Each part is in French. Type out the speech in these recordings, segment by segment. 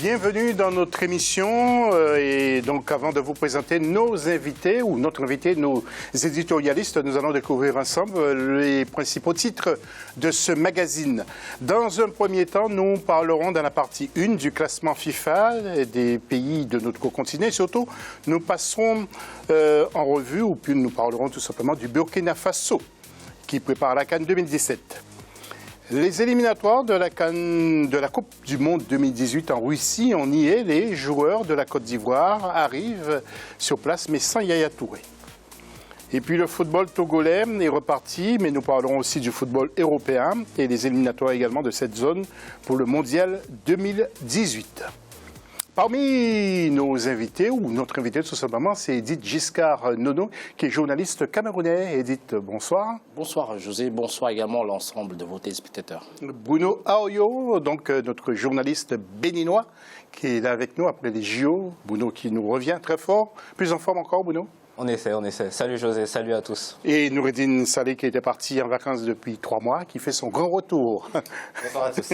Bienvenue dans notre émission et donc avant de vous présenter nos invités ou notre invité, nos éditorialistes, nous allons découvrir ensemble les principaux titres de ce magazine. Dans un premier temps, nous parlerons dans la partie 1 du classement FIFA des pays de notre continent et surtout nous passerons en revue ou puis nous parlerons tout simplement du Burkina Faso qui prépare la CAN 2017. Les éliminatoires de la Coupe du Monde 2018 en Russie, on y est, les joueurs de la Côte d'Ivoire arrivent sur place, mais sans Yaya Touré. Et puis le football togolais est reparti, mais nous parlerons aussi du football européen et des éliminatoires également de cette zone pour le Mondial 2018. Parmi nos invités, ou notre invité tout simplement, c'est Edith Giscard-Nono, qui est journaliste camerounais. Edith, bonsoir. Bonsoir José, bonsoir également l'ensemble de vos téléspectateurs. Bruno Aoyo, donc notre journaliste béninois, qui est là avec nous après les JO. Bruno qui nous revient très fort. Plus en forme encore, Bruno? On essaie. Salut José, salut à tous. Et Noureddine Saleh qui était parti en vacances depuis 3 mois, qui fait son grand retour. Bonsoir à tous.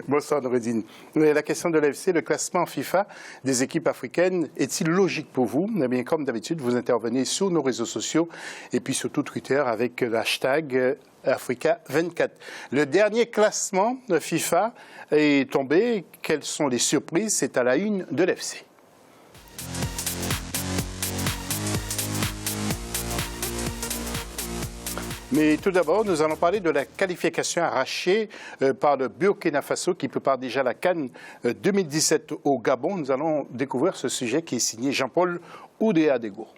Bonsoir Noureddine. La question de l'AFC, le classement FIFA des équipes africaines, est-il logique pour vous? Eh bien, comme d'habitude, vous intervenez sur nos réseaux sociaux et puis surtout Twitter avec le hashtag Africa24. Le dernier classement de FIFA est tombé. Quelles sont les surprises? C'est à la une de l'AFC. Mais tout d'abord, nous allons parler de la qualification arrachée par le Burkina Faso qui prépare déjà la CAN 2017 au Gabon. Nous allons découvrir ce sujet qui est signé Jean-Paul Oudéa-Dego.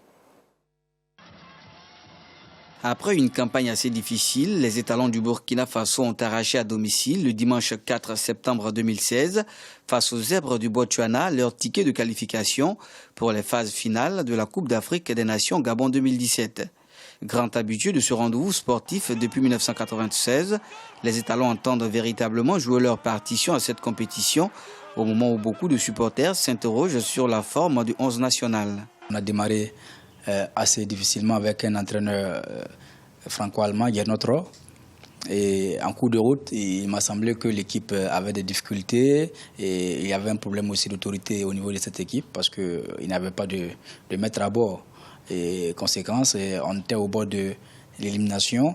Après une campagne assez difficile, les étalons du Burkina Faso ont arraché à domicile le dimanche 4 septembre 2016 face aux zèbres du Botswana leur ticket de qualification pour les phases finales de la Coupe d'Afrique des Nations Gabon 2017. Grand habitué de ce rendez-vous sportif depuis 1996, les étalons entendent véritablement jouer leur partition à cette compétition au moment où beaucoup de supporters s'interrogent sur la forme du 11 national. On a démarré assez difficilement avec un entraîneur franco-allemand, Gernot Rohr. Et en cours de route, il m'a semblé que l'équipe avait des difficultés et il y avait un problème aussi d'autorité au niveau de cette équipe parce qu'il n'avait pas de maître à bord. Et conséquence, on était au bord de l'élimination.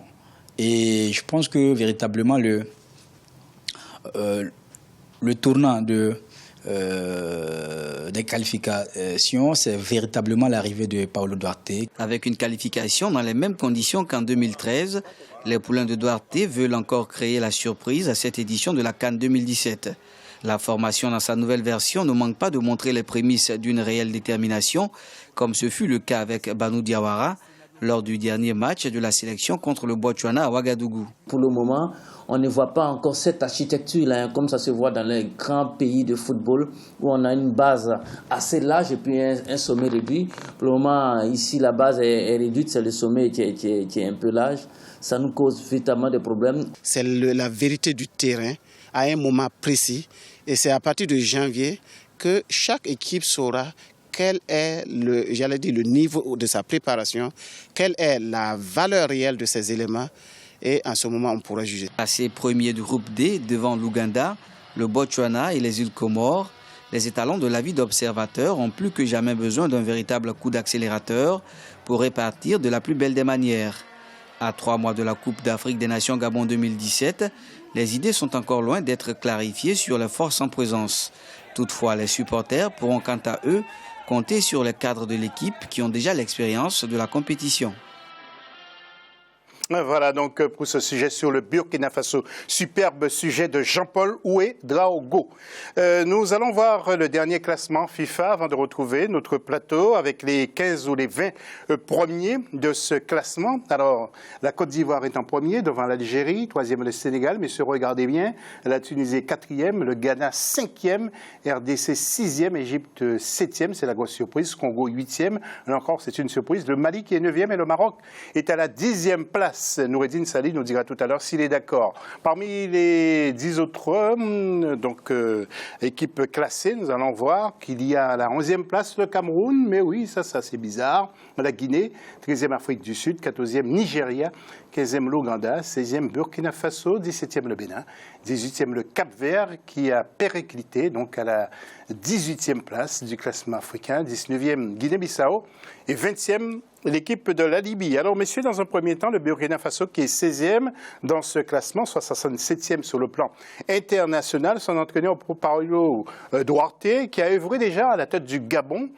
Et je pense que véritablement le tournant des qualifications, c'est véritablement l'arrivée de Paulo Duarte. Avec une qualification dans les mêmes conditions qu'en 2013, les poulains de Duarte veulent encore créer la surprise à cette édition de la CAN 2017. La formation dans sa nouvelle version ne manque pas de montrer les prémices d'une réelle détermination, comme ce fut le cas avec Banu Diawara lors du dernier match de la sélection contre le Botswana à Ouagadougou. Pour le moment, on ne voit pas encore cette architecture-là, comme ça se voit dans les grands pays de football, où on a une base assez large et puis un sommet réduit. Pour le moment, ici, la base est réduite, c'est le sommet qui est un peu large. Ça nous cause véritablement des problèmes. C'est la vérité du terrain à un moment précis. Et c'est à partir de janvier que chaque équipe saura quel est le niveau de sa préparation, quelle est la valeur réelle de ces éléments. Et en ce moment, on pourra juger. Passé premier du groupe D devant l'Ouganda, le Botswana et les îles Comores, les étalons de l'avis d'observateurs ont plus que jamais besoin d'un véritable coup d'accélérateur pour répartir de la plus belle des manières. À 3 mois de la Coupe d'Afrique des Nations Gabon 2017, les idées sont encore loin d'être clarifiées sur les forces en présence. Toutefois, les supporters pourront quant à eux compter sur les cadres de l'équipe qui ont déjà l'expérience de la compétition. Voilà donc pour ce sujet sur le Burkina Faso. Superbe sujet de Jean-Paul Ouédraogo. Nous allons voir le dernier classement FIFA avant de retrouver notre plateau avec les 15 ou les 20 premiers de ce classement. Alors, la Côte d'Ivoire est en premier devant l'Algérie, 3e le Sénégal, mais regardez bien, la Tunisie est 4e, le Ghana 5e, RDC 6e, Égypte 7e, c'est la grosse surprise, Congo 8e, là encore c'est une surprise, le Mali qui est 9e et le Maroc est à la 10e place. place. Noureddine Sali nous dira tout à l'heure s'il est d'accord. Parmi les 10 autres équipes classées, nous allons voir qu'il y a à la 11e place le Cameroun, mais oui, ça c'est bizarre. La Guinée, 13e Afrique du Sud, 14e Nigeria, 15e l'Ouganda, 16e Burkina Faso, 17e le Bénin, 18e le Cap-Vert qui a périclité, donc à la 18e place du classement africain, 19e Guinée-Bissau et 20e l'équipe de la Libye. Alors, messieurs, dans un premier temps, le Burkina Faso qui est 16e dans ce classement, soit 67e sur le plan international. Son entraîneur, Paulo Duarte, qui a œuvré déjà à la tête du Gabon.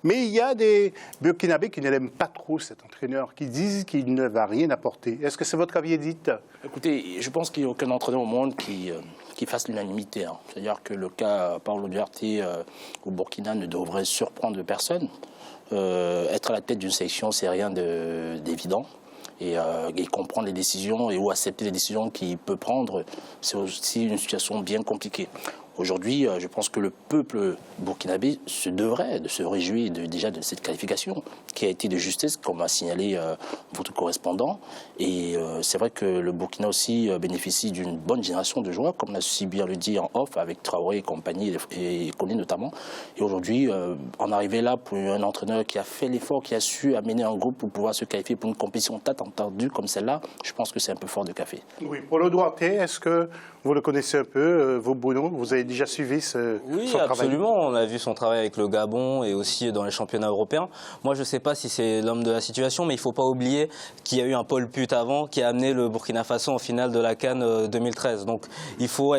Mais il y a des Burkinabés qui ne l'aiment pas trop, cet entraîneur, qui disent qu'il ne va rien apporter. Est-ce que c'est votre avis, Edith? Écoutez, je pense qu'il n'y a aucun entraîneur au monde qui fasse l'unanimité. Hein. C'est-à-dire que le cas Paulo Duarte au Burkina ne devrait surprendre personne. Être à la tête d'une sélection, c'est rien d'évident. Et comprendre les décisions ou accepter les décisions qu'il peut prendre, c'est aussi une situation bien compliquée. Aujourd'hui, je pense que le peuple burkinabé devrait se réjouir déjà de cette qualification qui a été de justesse, comme a signalé votre correspondant. Et c'est vrai que le Burkina aussi bénéficie d'une bonne génération de joueurs, comme l'a si bien le dit en off, avec Traoré et compagnie, et Koné notamment. Et aujourd'hui, en arriver là pour un entraîneur qui a fait l'effort, qui a su amener un groupe pour pouvoir se qualifier pour une compétition attendue comme celle-là, je pense que c'est un peu fort de café. Oui, Paulo Duarte, est-ce que vous le connaissez un peu, vous, Bruno? Vous avez déjà suivi son travail? Absolument. On a vu son travail avec le Gabon et aussi dans les championnats européens. Moi, je ne sais pas si c'est l'homme de la situation, mais il ne faut pas oublier qu'il y a eu un Paul Put avant qui a amené le Burkina Faso en finale de la CAN 2013. Donc, il faut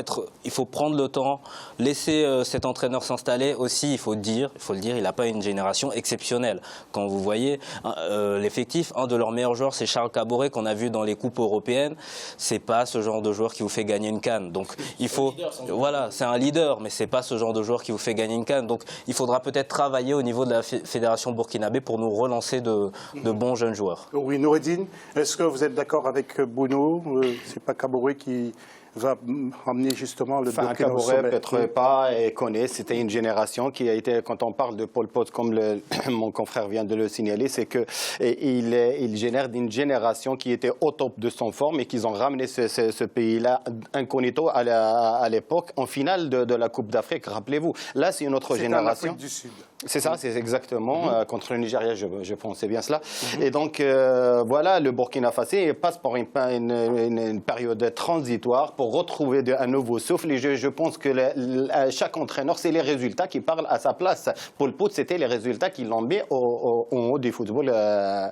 prendre le temps, laisser cet entraîneur s'installer. Aussi, il faut le dire, il n'a pas une génération exceptionnelle. Quand vous voyez l'effectif, un de leurs meilleurs joueurs, c'est Charles Caboret qu'on a vu dans les coupes européennes. C'est pas ce genre de joueur qui vous fait gagner une CAN. Donc, il faut, voilà, c'est un leader, mais c'est pas ce genre de joueur qui vous fait gagner une CAN. Donc, il faudra peut-être travailler au niveau de la fédération burkinabé pour nous relancer de bons jeunes joueurs. Oui, Noureddine, est-ce que vous êtes d'accord avec Bruno? C'est pas Caboret qui va emmener justement le Burkina au sommet? Peut-être pas et connaît. C'était une génération qui a été, quand on parle de Pol Pot, comme mon confrère vient de le signaler, c'est qu'il génère une génération qui était au top de son forme et qu'ils ont ramené ce pays-là incognito à l'époque en finale de la Coupe d'Afrique. Rappelez-vous, là c'est une autre génération. Du Sud. C'est ça, c'est exactement contre le Nigeria, je pense, c'est bien cela. Et donc voilà, le Burkina Faso passe par une période transitoire pour retrouver un nouveau souffle. Et je pense que chaque entraîneur, c'est les résultats qui parlent à sa place. Pol Pot, c'était les résultats qui l'ont mis en haut du football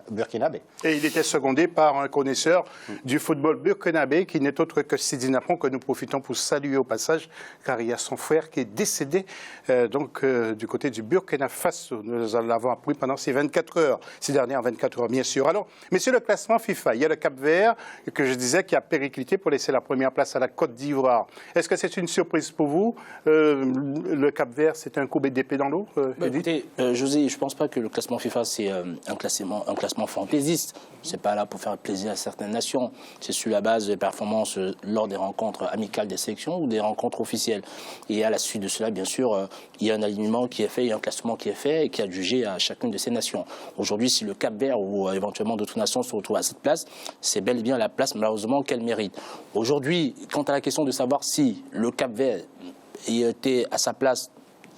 burkinabé. Et il était secondé par un connaisseur du football burkinabé qui n'est autre que Sidi Napon, que nous profitons pour saluer au passage, car il y a son frère qui est décédé du côté du Burkina Faso. Nous l'avons appris pendant ces 24 heures, ces dernières 24 heures, bien sûr. Alors, messieurs, le classement FIFA, il y a le Cap-Vert, que je disais, qui a périclité pour laisser la première place à la Côte d'Ivoire. Est-ce que c'est une surprise pour vous? Le Cap-Vert, c'est un coup d'épée dans l'eau, écoutez, José, je ne pense pas que le classement FIFA, c'est un classement fantaisiste. Ce n'est pas là pour faire plaisir à certaines nations. C'est sur la base des performances lors des rencontres amicales des sélections ou des rencontres officielles. Et à la suite de cela, bien sûr, il y a un alignement qui est fait, il y a un classement qui est fait et qui a jugé à chacune de ces nations. Aujourd'hui, si le Cap-Vert ou éventuellement d'autres nations se retrouvent à cette place, c'est bel et bien la place, malheureusement, qu'elle mérite. Aujourd'hui, quant à la question de savoir si le Cap-Vert était à sa place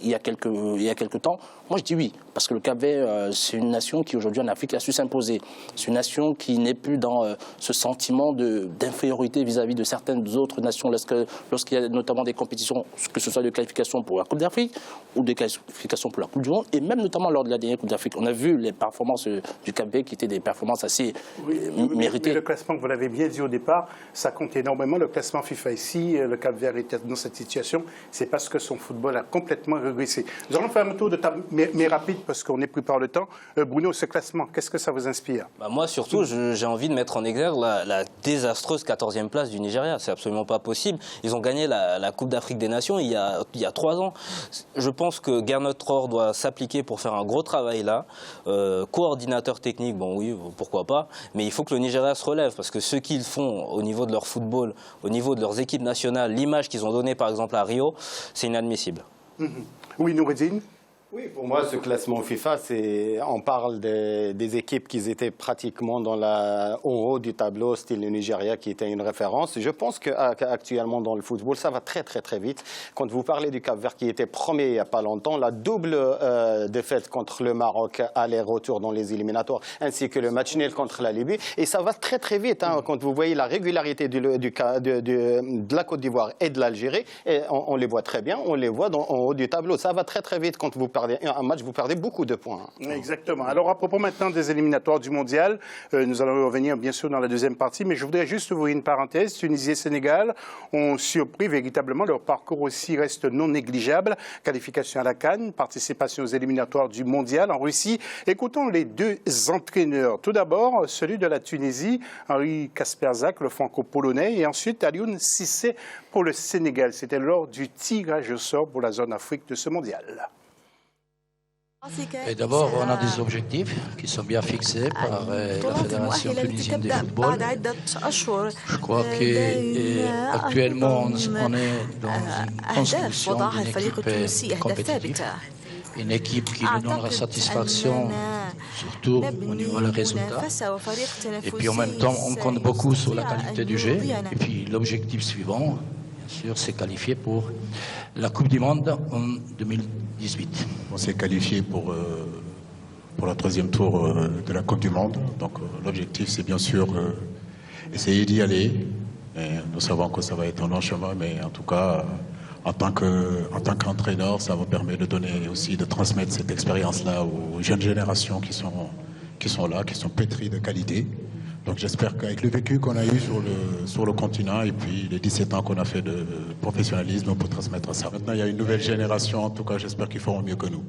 il y a quelques temps, moi je dis oui, parce que le Cap-Vert, c'est une nation qui aujourd'hui en Afrique a su s'imposer. C'est une nation qui n'est plus dans ce sentiment d'infériorité vis-à-vis de certaines autres nations lorsqu'il y a notamment des compétitions, que ce soit de qualification pour la Coupe d'Afrique ou des qualifications pour la Coupe du Monde, et même notamment lors de la dernière Coupe d'Afrique. On a vu les performances du Cap-Vert qui étaient des performances assez méritées. Mais le classement, vous l'avez bien dit au départ, ça compte énormément, le classement FIFA. Ici, le Cap-Vert était dans cette situation, c'est parce que son football a complètement régressé. Nous allons faire un tour de table, mais rapide, parce qu'on est pris par le temps. Bruno, ce classement, qu'est-ce que ça vous inspire? Moi, surtout, j'ai envie de mettre en exergue la désastreuse 14e place du Nigeria. C'est absolument pas possible. Ils ont gagné la Coupe d'Afrique des Nations il y a 3 ans. Je pense que Gernot Rohr doit s'appliquer pour faire un gros travail là. Coordinateur technique, bon oui, pourquoi pas. Mais il faut que le Nigeria se relève, parce que ce qu'ils font au niveau de leur football, au niveau de leurs équipes nationales, l'image qu'ils ont donnée par exemple à Rio, c'est inadmissible. Oui, Noureddine? Oui, pour moi, ce classement FIFA, on parle des équipes qui étaient pratiquement en haut du tableau, style le Nigeria, qui était une référence. Je pense qu'actuellement, dans le football, ça va très, très, très vite. Quand vous parlez du Cap-Vert, qui était premier il n'y a pas longtemps, la double défaite contre le Maroc, aller-retour dans les éliminatoires, ainsi que le match nul contre la Libye. Et ça va très, très vite. Quand vous voyez la régularité de la Côte d'Ivoire et de l'Algérie, on les voit très bien, on les voit en haut du tableau. Ça va très, très vite quand vous parlez un match, vous perdez beaucoup de points. Exactement. Alors, à propos maintenant des éliminatoires du mondial, nous allons revenir bien sûr dans la deuxième partie, mais je voudrais juste ouvrir une parenthèse. Tunisie et Sénégal ont surpris véritablement. Leur parcours aussi reste non négligeable. Qualification à la CAN, participation aux éliminatoires du mondial en Russie. Écoutons les deux entraîneurs. Tout d'abord, celui de la Tunisie, Henri Kasperzak, le franco-polonais, et ensuite Alioune Cissé pour le Sénégal. C'était lors du tirage au sort pour la zone Afrique de ce mondial. Et d'abord, on a des objectifs qui sont bien fixés par la Fédération tunisienne de football. Je crois qu'actuellement, on est dans une construction d'une équipe compétitive. Une équipe qui nous donnera satisfaction, surtout au niveau des résultats. Et puis en même temps, on compte beaucoup sur la qualité du jeu. Et puis l'objectif suivant, bien sûr, c'est qualifier pour la Coupe du Monde en 2018. On s'est qualifié pour le troisième tour de la Coupe du Monde. Donc l'objectif, c'est bien sûr essayer d'y aller. Et nous savons que ça va être un long chemin, mais en tout cas, en tant qu'entraîneur, ça vous permet de donner aussi, de transmettre cette expérience-là aux jeunes générations qui sont là, qui sont pétries de qualité. Donc j'espère qu'avec le vécu qu'on a eu sur le continent et puis les 17 ans qu'on a fait de professionnalisme, on peut transmettre ça. Maintenant, il y a une nouvelle génération, en tout cas, j'espère qu'ils feront mieux que nous.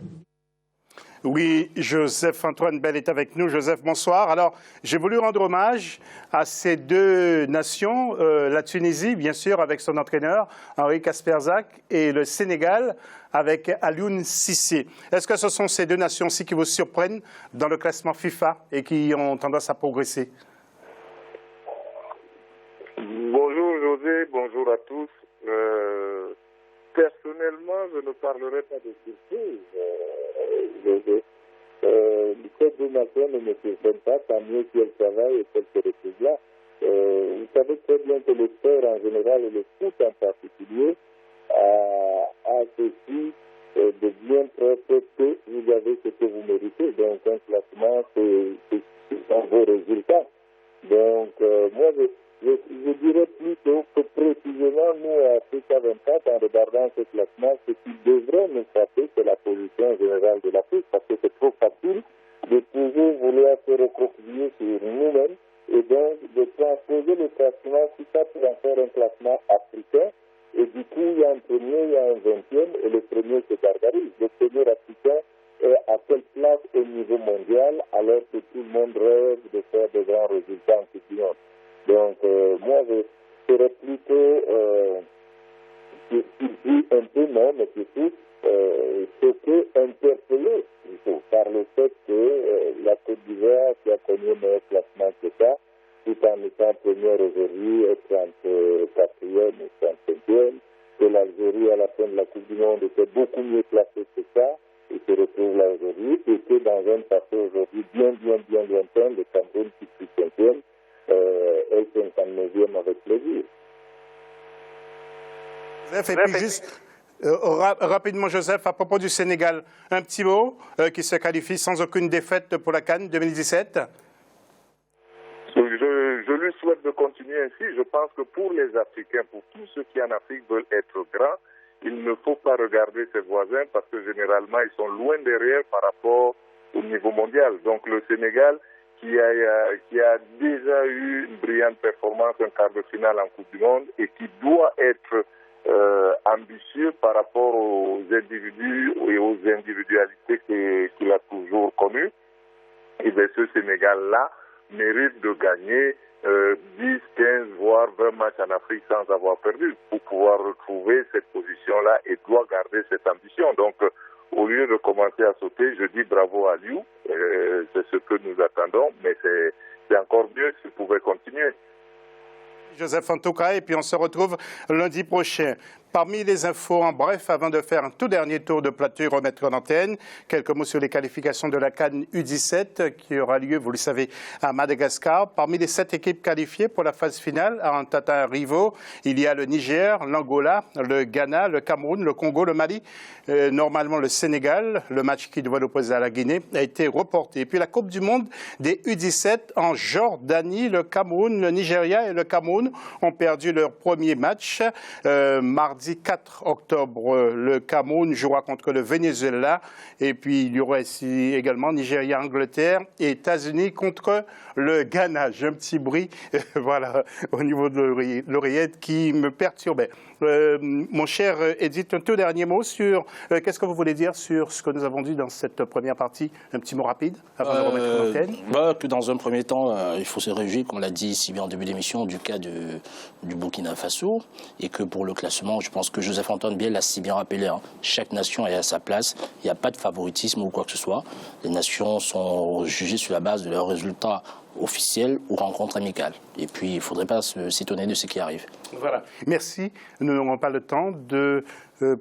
Oui, Joseph-Antoine Bell est avec nous. Joseph, bonsoir. Alors, j'ai voulu rendre hommage à ces deux nations, la Tunisie, bien sûr, avec son entraîneur, Henri Kasperzak, et le Sénégal, avec Alioune Cissé. Est-ce que ce sont ces deux nations-ci qui vous surprennent dans le classement FIFA et qui ont tendance à progresser? Bonjour José, bonjour à tous. Personnellement, je ne parlerai pas de surprise. Cette deux nations ne me surprennent pas, tant mieux si elles travaillent et qu'elles se retrouvent là. Vous savez très bien que le sport en général et le foot en particulier a ceci de bien propre que vous avez ce que vous méritez. Donc un classement, c'est un beau résultat. Donc moi, je dirais plutôt que précisément, nous, à Africa 24, en regardant ce classement, ce qui devrait nous frapper, c'est la position générale de l'Afrique, parce que c'est trop facile de toujours vouloir se recroqueviller sur nous-mêmes et donc de transposer le classement FIFA pour en faire un classement africain. Et du coup, il y a un premier, il y a un 20e, et le premier se gargarise. Le premier africain est à quelle place au niveau mondial, alors que tout le monde rêve de faire de grands résultats en Coupe du Monde. Donc, moi, je serais plutôt un peu non, mais surtout choqué, interpellé plutôt, par le fait que la Côte d'Ivoire, qui a connu un meilleur classement que ça, tout en étant première aujourd'hui, est 34e ou 35e, que l'Algérie, à la fin de la Coupe du Monde, était beaucoup mieux placée que ça, et se retrouve là aujourd'hui, et que dans un passé aujourd'hui bien lointain, le Cameroun qui fut 5e, est 59e avec plaisir. Et puis juste, rapidement Joseph, à propos du Sénégal, un petit mot qui se qualifie sans aucune défaite pour la CAN 2017. Je lui souhaite de continuer ainsi. Je pense que pour les Africains, pour tous ceux qui en Afrique veulent être grands, il ne faut pas regarder ses voisins parce que généralement ils sont loin derrière par rapport au niveau mondial. Donc le Sénégal, qui a déjà eu une brillante performance en quart de finale en Coupe du Monde et qui doit être ambitieux par rapport aux individus et aux individualités qu'il a toujours connues. Et bien ce Sénégal-là mérite de gagner 10, 15, voire 20 matchs en Afrique sans avoir perdu pour pouvoir retrouver cette position-là et doit garder cette ambition. Donc, au lieu de commencer à sauter, je dis bravo à Liu, c'est ce que nous attendons, mais c'est encore mieux s'il pouvait continuer. Joseph, en tout cas, et puis on se retrouve lundi prochain. Parmi les infos en bref, avant de faire un tout dernier tour de plateau et remettre en antenne, quelques mots sur les qualifications de la CAN U17 qui aura lieu, vous le savez, à Madagascar. Parmi les 7 équipes qualifiées pour la phase finale, à Antananarivo, il y a le Niger, l'Angola, le Ghana, le Cameroun, le Congo, le Mali, normalement le Sénégal. Le match qui devait l'opposer à la Guinée a été reporté. Et puis la Coupe du Monde des U17 en Jordanie, le Cameroun, le Nigeria et le Cameroun ont perdu leur premier match. Mardi 4 octobre, le Cameroun jouera contre le Venezuela. Et puis il y aura ici également Nigeria, Angleterre et États-Unis contre le Ghana. J'ai un petit bruit voilà, au niveau de l'oreillette qui me perturbait. Mon cher Edith, un tout dernier mot sur qu'est-ce que vous voulez dire sur ce que nous avons dit dans cette première partie? Un petit mot rapide avant de remettre l'antenne. Que dans un premier temps, il faut se réjouir, comme on l'a dit si bien en début d'émission, du cas du Burkina Faso, et que pour le classement, je pense que Joseph-Antoine Biel l'a si bien rappelé, hein, chaque nation est à sa place, il n'y a pas de favoritisme ou quoi que ce soit. Les nations sont jugées sur la base de leurs résultats officiels ou rencontres amicales. Et puis, il ne faudrait pas s'étonner de ce qui arrive. Voilà. Merci. Nous n'aurons pas le temps de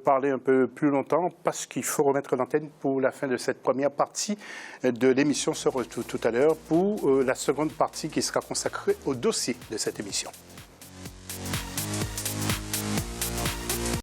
parler un peu plus longtemps parce qu'il faut remettre l'antenne pour la fin de cette première partie de l'émission. On se retrouve tout à l'heure pour la seconde partie qui sera consacrée au dossier de cette émission.